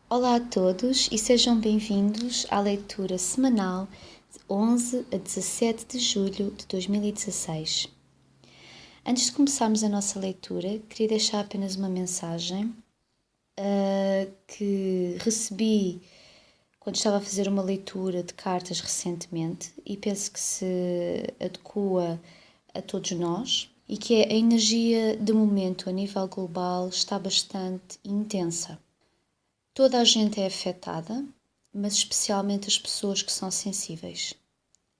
Olá a todos e sejam bem-vindos à leitura semanal de 11 a 17 de julho de 2016. Antes de começarmos a nossa leitura, queria deixar apenas uma mensagem que recebi quando estava a fazer uma leitura de cartas recentemente e penso que se adequa a todos nós e que é a energia de momento a nível global está bastante intensa. Toda a gente é afetada, mas especialmente as pessoas que são sensíveis.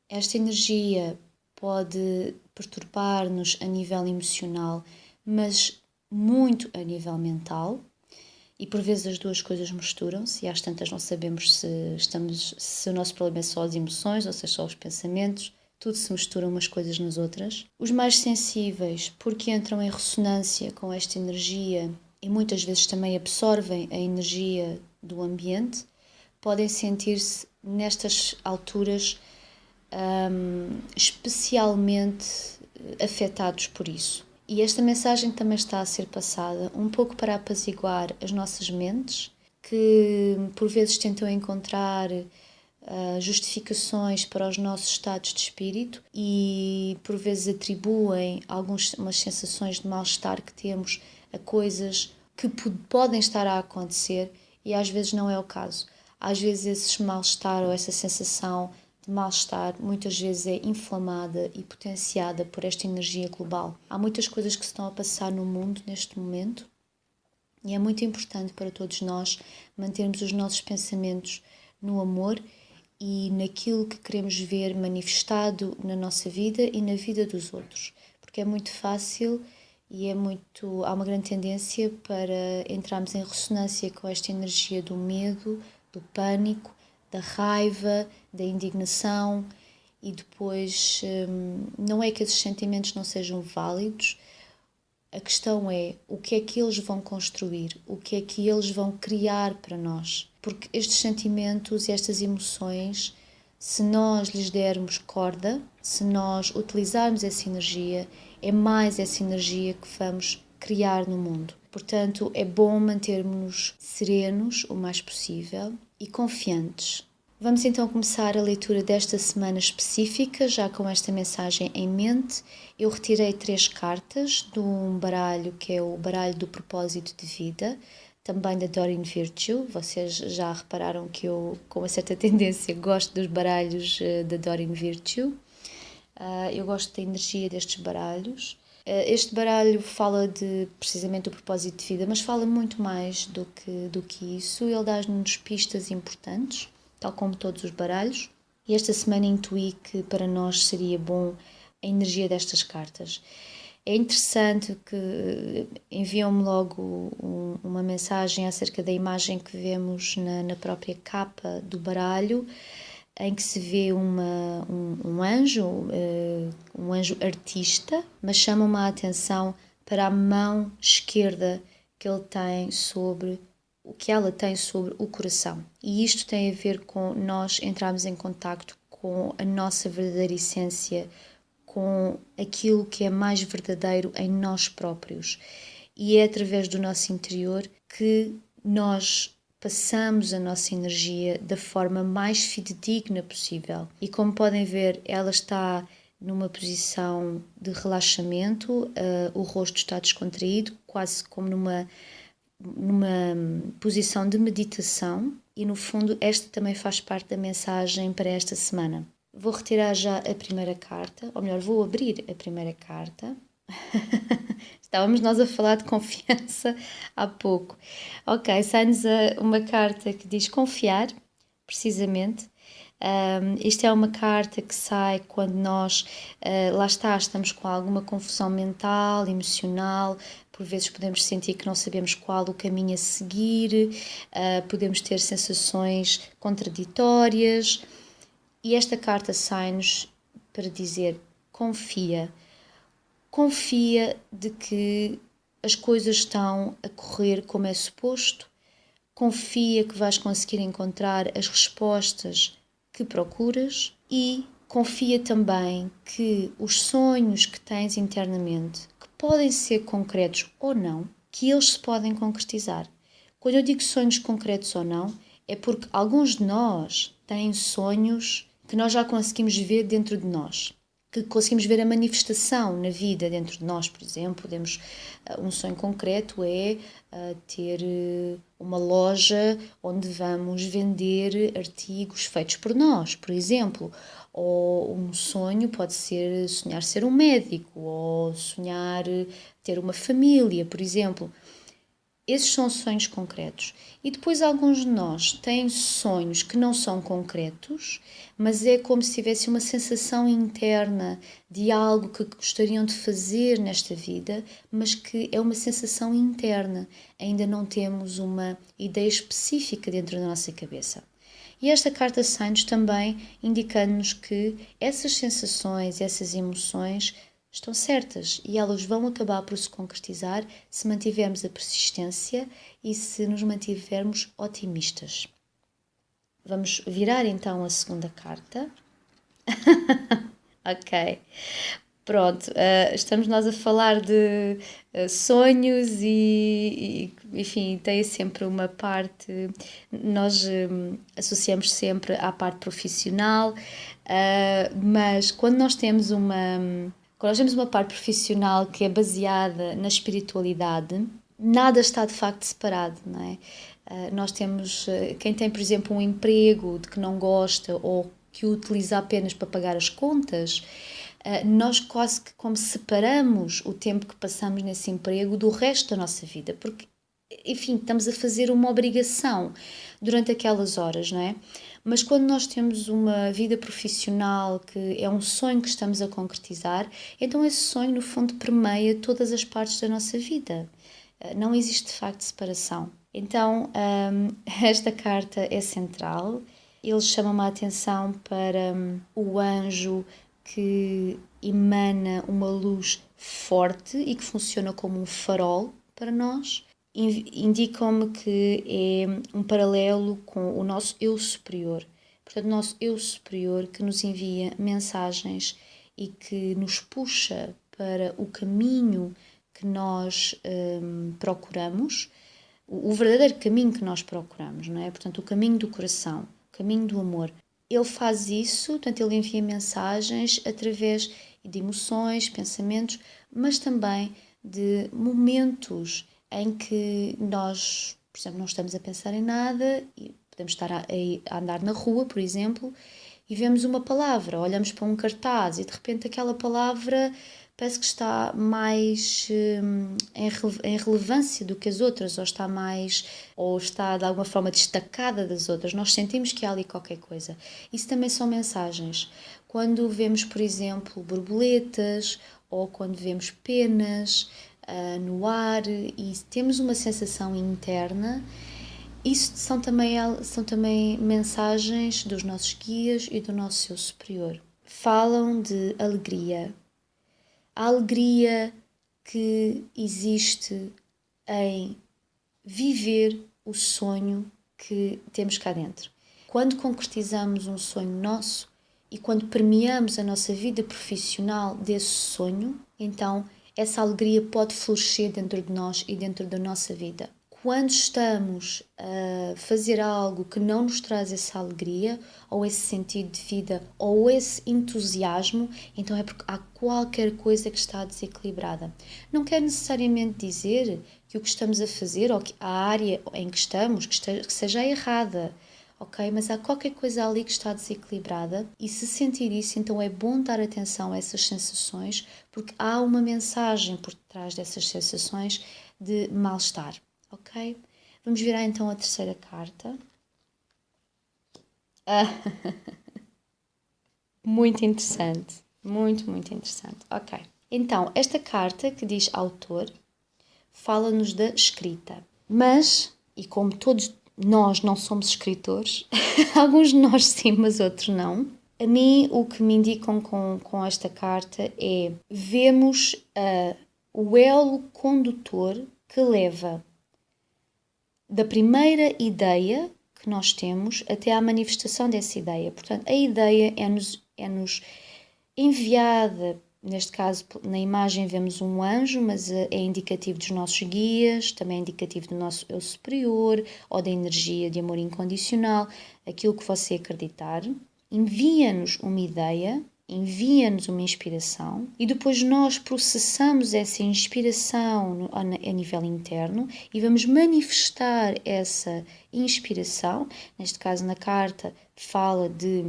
Esta energia pode perturbar-nos a nível emocional, mas muito a nível mental, e por vezes as duas coisas misturam-se e às tantas não sabemos se o nosso problema é só as emoções ou se é só os pensamentos. Tudo se mistura umas coisas nas outras. Os mais sensíveis, porque entram em ressonância com esta energia e muitas vezes também absorvem a energia do ambiente, podem sentir-se nestas alturas especialmente afetados por isso. E esta mensagem também está a ser passada um pouco para apaziguar as nossas mentes, que por vezes tentam encontrar justificações para os nossos estados de espírito e por vezes atribuem umas sensações de mal-estar que temos a coisas que podem estar a acontecer e às vezes não é o caso. Às vezes esse mal-estar ou essa sensação de mal-estar muitas vezes é inflamada e potenciada por esta energia global. Há muitas coisas que se estão a passar no mundo neste momento e é muito importante para todos nós mantermos os nossos pensamentos no amor e naquilo que queremos ver manifestado na nossa vida e na vida dos outros, porque é muito fácil e há uma grande tendência para entrarmos em ressonância com esta energia do medo, do pânico, da raiva, da indignação e depois não é que esses sentimentos não sejam válidos, a questão é o que é que eles vão construir, o que é que eles vão criar para nós. Porque estes sentimentos e estas emoções, se nós lhes dermos corda, se nós utilizarmos essa energia, é mais essa energia que vamos criar no mundo. Portanto, é bom mantermos-nos serenos o mais possível e confiantes. Vamos então começar a leitura desta semana específica, já com esta mensagem em mente. Eu retirei 3 cartas de um baralho que é o baralho do propósito de vida, também da Doreen Virtue. Vocês já repararam que eu, com uma certa tendência, gosto dos baralhos da Doreen Virtue. Eu gosto da energia destes baralhos. Este baralho fala precisamente do propósito de vida, mas fala muito mais do que isso. Ele dá-nos pistas importantes, tal como todos os baralhos. E esta semana intuí que para nós seria bom a energia destas cartas. É interessante que enviam-me logo uma mensagem acerca da imagem que vemos na própria capa do baralho, em que se vê um anjo artista, mas chama-me a atenção para a mão esquerda que ele tem sobre o que ela tem sobre o coração. E isto tem a ver com nós entrarmos em contacto com a nossa verdadeira essência, com aquilo que é mais verdadeiro em nós próprios. E é através do nosso interior que nós passamos a nossa energia da forma mais fidedigna possível. E como podem ver, ela está numa posição de relaxamento, o rosto está descontraído, quase como numa posição de meditação, e no fundo esta também faz parte da mensagem para esta semana. Vou retirar já a primeira carta, ou melhor, vou abrir a primeira carta. Estávamos nós a falar de confiança há pouco. Ok, sai-nos uma carta que diz confiar, precisamente. Isto é uma carta que sai quando nós, lá está, estamos com alguma confusão mental, emocional, por vezes podemos sentir que não sabemos qual o caminho a seguir, podemos ter sensações contraditórias e esta carta sai-nos para dizer confia de que as coisas estão a correr como é suposto, confia que vais conseguir encontrar as respostas que procuras e confia também que os sonhos que tens internamente, que podem ser concretos ou não, que eles se podem concretizar. Quando eu digo sonhos concretos ou não, é porque alguns de nós têm sonhos que nós já conseguimos ver dentro de nós, que conseguimos ver a manifestação na vida dentro de nós. Por exemplo, podemos, um sonho concreto é ter uma loja onde vamos vender artigos feitos por nós, por exemplo. Ou um sonho pode ser sonhar ser um médico, ou sonhar ter uma família, por exemplo. Esses são sonhos concretos. E depois alguns de nós têm sonhos que não são concretos, mas é como se tivesse uma sensação interna de algo que gostariam de fazer nesta vida, mas que é uma sensação interna. Ainda não temos uma ideia específica dentro da nossa cabeça. E esta carta sai-nos também indicando-nos que essas sensações, essas emoções estão certas e elas vão acabar por se concretizar se mantivermos a persistência e se nos mantivermos otimistas. Vamos virar então a segunda carta. Ok. Pronto, estamos nós a falar de sonhos enfim, tem sempre uma parte, nós associamos sempre à parte profissional, mas quando nós temos uma parte profissional que é baseada na espiritualidade, nada está de facto separado, não é? Nós temos, quem tem, por exemplo, um emprego de que não gosta ou que o utiliza apenas para pagar as contas, nós quase que como separamos o tempo que passamos nesse emprego do resto da nossa vida, porque, enfim, estamos a fazer uma obrigação durante aquelas horas, não é? Mas quando nós temos uma vida profissional que é um sonho que estamos a concretizar, então esse sonho, no fundo, permeia todas as partes da nossa vida. Não existe, de facto, separação. Então, esta carta é central. Ele chama-me a atenção para o anjo que emana uma luz forte e que funciona como um farol para nós. Indicam-me que é um paralelo com o nosso eu superior. Portanto, o nosso eu superior que nos envia mensagens e que nos puxa para o caminho que nós procuramos, o verdadeiro caminho que nós procuramos, não é? Portanto, o caminho do coração, o caminho do amor. Ele faz isso, portanto, ele envia mensagens através de emoções, pensamentos, mas também de momentos em que nós, por exemplo, não estamos a pensar em nada e podemos estar a andar na rua, por exemplo, e vemos uma palavra, olhamos para um cartaz e de repente aquela palavra parece que está mais em relevância do que as outras, ou está de alguma forma destacada das outras. Nós sentimos que há ali qualquer coisa. Isso também são mensagens. Quando vemos, por exemplo, borboletas ou quando vemos penas no ar e temos uma sensação interna, isso são também mensagens dos nossos guias e do nosso eu superior. Falam de alegria. A alegria que existe em viver o sonho que temos cá dentro. Quando concretizamos um sonho nosso e quando permeamos a nossa vida profissional desse sonho, então essa alegria pode florescer dentro de nós e dentro da nossa vida. Quando estamos a fazer algo que não nos traz essa alegria, ou esse sentido de vida, ou esse entusiasmo, então é porque há qualquer coisa que está desequilibrada. Não quer necessariamente dizer que o que estamos a fazer, ou que a área em que estamos, que seja errada, ok? Mas há qualquer coisa ali que está desequilibrada e se sentir isso, então é bom dar atenção a essas sensações, porque há uma mensagem por trás dessas sensações de mal-estar. Ok? Vamos virar então a terceira carta. Muito interessante. Muito, muito interessante. Ok. Então, esta carta que diz autor fala-nos da escrita. Mas, e como todos nós não somos escritores, alguns de nós sim, mas outros não, a mim o que me indicam com esta carta é vemos o elo condutor que leva da primeira ideia que nós temos até à manifestação dessa ideia. Portanto, a ideia é-nos enviada Neste caso, na imagem vemos um anjo, mas é indicativo dos nossos guias, também é indicativo do nosso eu superior ou da energia de amor incondicional, aquilo que você acreditar. Envia-nos uma ideia, envia-nos uma inspiração e depois nós processamos essa inspiração a nível interno e vamos manifestar essa inspiração. Neste caso, na carta, fala de,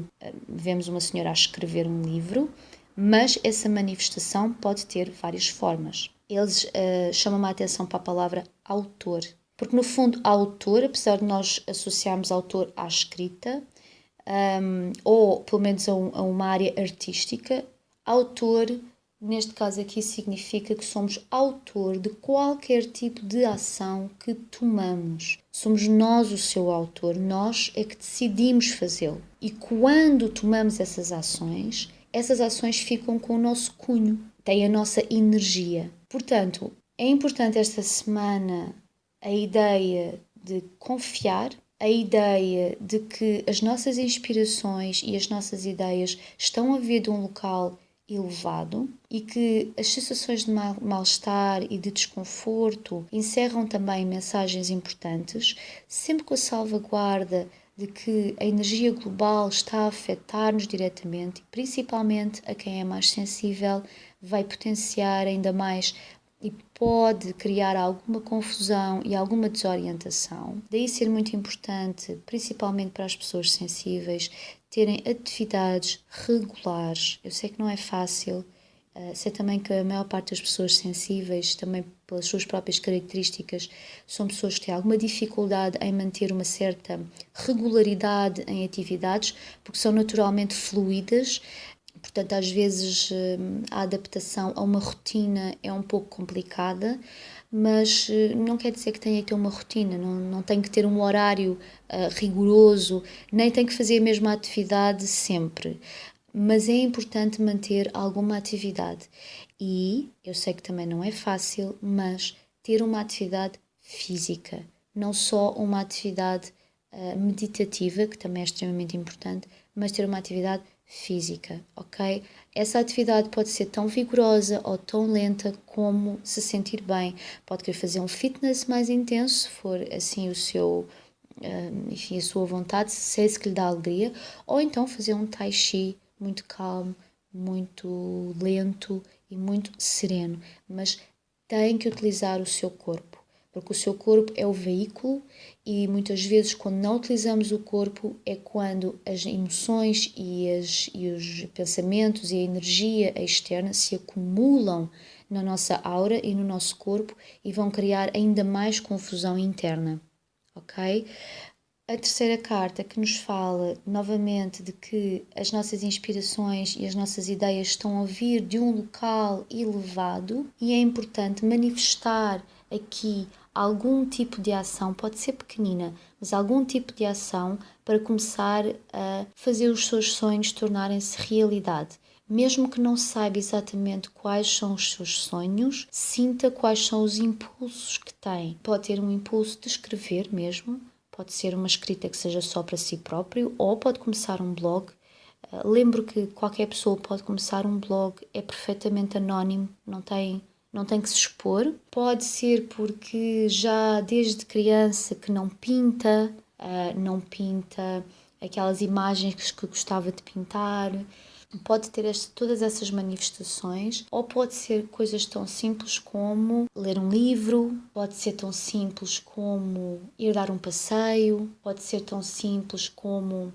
vemos uma senhora a escrever um livro, mas essa manifestação pode ter várias formas. Eles chamam a atenção para a palavra autor, porque no fundo autor, apesar de nós associarmos autor à escrita, ou pelo menos a uma área artística, autor, neste caso aqui, significa que somos autor de qualquer tipo de ação que tomamos. Somos nós o seu autor, nós é que decidimos fazê-lo. E quando tomamos essas ações ficam com o nosso cunho, têm a nossa energia. Portanto, é importante esta semana a ideia de confiar, a ideia de que as nossas inspirações e as nossas ideias estão a vir de um local elevado e que as sensações de mal-estar e de desconforto encerram também mensagens importantes, sempre com a salvaguarda de que a energia global está a afetar-nos diretamente, principalmente a quem é mais sensível, vai potenciar ainda mais e pode criar alguma confusão e alguma desorientação. Daí ser muito importante, principalmente para as pessoas sensíveis, terem atividades regulares. Eu sei que não é fácil, sei também que a maior parte das pessoas sensíveis, também pelas suas próprias características, são pessoas que têm alguma dificuldade em manter uma certa regularidade em atividades, porque são naturalmente fluídas. Portanto, às vezes a adaptação a uma rotina é um pouco complicada, mas não quer dizer que tenha que ter uma rotina, não tem que ter um horário rigoroso, nem tem que fazer a mesma atividade sempre. Mas é importante manter alguma atividade. E eu sei que também não é fácil, mas ter uma atividade física, não só uma atividade meditativa, que também é extremamente importante, mas ter uma atividade física, ok? Essa atividade pode ser tão vigorosa ou tão lenta como se sentir bem. Pode querer fazer um fitness mais intenso, se for assim o seu, enfim, a sua vontade, se é isso que lhe dá alegria, ou então fazer um tai chi muito calmo, muito lento e muito sereno, mas tem que utilizar o seu corpo, porque o seu corpo é o veículo e muitas vezes quando não utilizamos o corpo é quando as emoções e os pensamentos e a energia externa se acumulam na nossa aura e no nosso corpo e vão criar ainda mais confusão interna, ok? A terceira carta que nos fala novamente de que as nossas inspirações e as nossas ideias estão a vir de um local elevado e é importante manifestar aqui algum tipo de ação, pode ser pequenina, mas algum tipo de ação para começar a fazer os seus sonhos tornarem-se realidade. Mesmo que não saiba exatamente quais são os seus sonhos, sinta quais são os impulsos que tem. Pode ter um impulso de escrever mesmo, pode ser uma escrita que seja só para si próprio ou pode começar um blog. Lembro que qualquer pessoa pode começar um blog, é perfeitamente anónimo, não tem que se expor. Pode ser porque já desde criança que não pinta aquelas imagens que gostava de pintar. Pode ter todas essas manifestações, ou pode ser coisas tão simples como ler um livro, pode ser tão simples como ir dar um passeio, pode ser tão simples como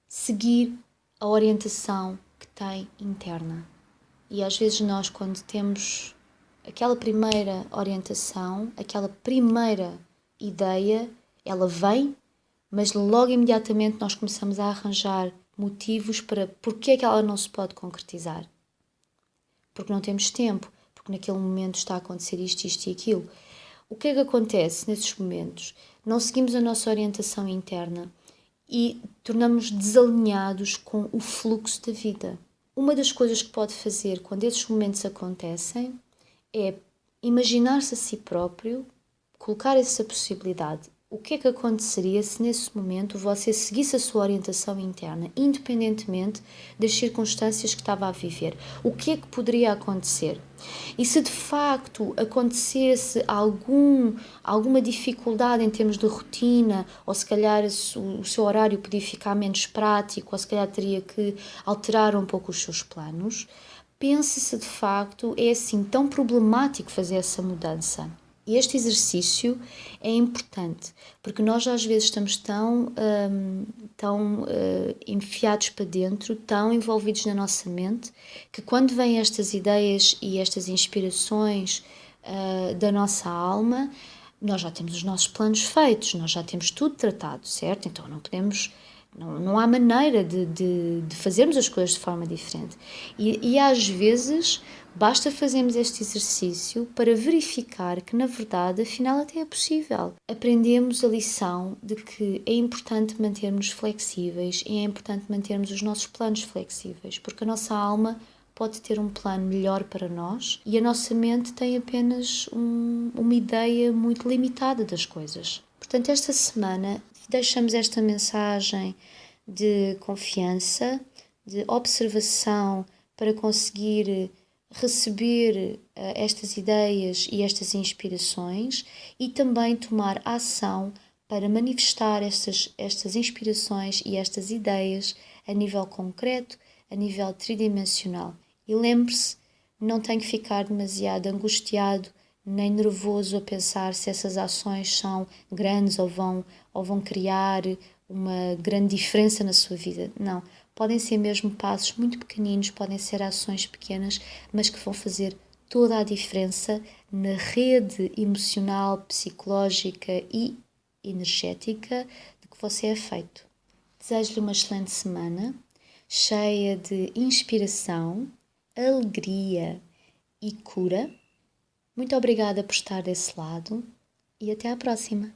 seguir a orientação que tem interna. E às vezes nós, quando temos aquela primeira orientação, aquela primeira ideia, ela vem, mas logo imediatamente nós começamos a arranjar motivos para porque é que ela não se pode concretizar. Porque não temos tempo, porque naquele momento está a acontecer isto, isto e aquilo. O que é que acontece nesses momentos? Não seguimos a nossa orientação interna e tornamos-nos desalinhados com o fluxo da vida. Uma das coisas que pode fazer quando esses momentos acontecem é imaginar-se a si próprio, colocar essa possibilidade o que é que aconteceria se nesse momento você seguisse a sua orientação interna, independentemente das circunstâncias que estava a viver? O que é que poderia acontecer? E se de facto acontecesse alguma dificuldade em termos de rotina, ou se calhar o seu horário podia ficar menos prático, ou se calhar teria que alterar um pouco os seus planos, pense se de facto é assim tão problemático fazer essa mudança. E este exercício é importante, porque nós às vezes estamos tão enfiados para dentro, tão envolvidos na nossa mente, que quando vêm estas ideias e estas inspirações da nossa alma, nós já temos os nossos planos feitos, nós já temos tudo tratado, certo? Então não há maneira de fazermos as coisas de forma diferente. E às vezes basta fazermos este exercício para verificar que, na verdade, afinal até é possível. Aprendemos a lição de que é importante mantermos flexíveis e é importante mantermos os nossos planos flexíveis, porque a nossa alma pode ter um plano melhor para nós e a nossa mente tem apenas uma ideia muito limitada das coisas. Portanto, esta semana deixamos esta mensagem de confiança, de observação para conseguir receber estas ideias e estas inspirações e também tomar ação para manifestar estas inspirações e estas ideias a nível concreto, a nível tridimensional. E lembre-se, não tem que ficar demasiado angustiado nem nervoso a pensar se essas ações são grandes ou vão criar uma grande diferença na sua vida. Não, podem ser mesmo passos muito pequeninos, podem ser ações pequenas, mas que vão fazer toda a diferença na rede emocional, psicológica e energética de que você é feito. Desejo-lhe uma excelente semana, cheia de inspiração, alegria e cura. Muito obrigada por estar desse lado e até à próxima!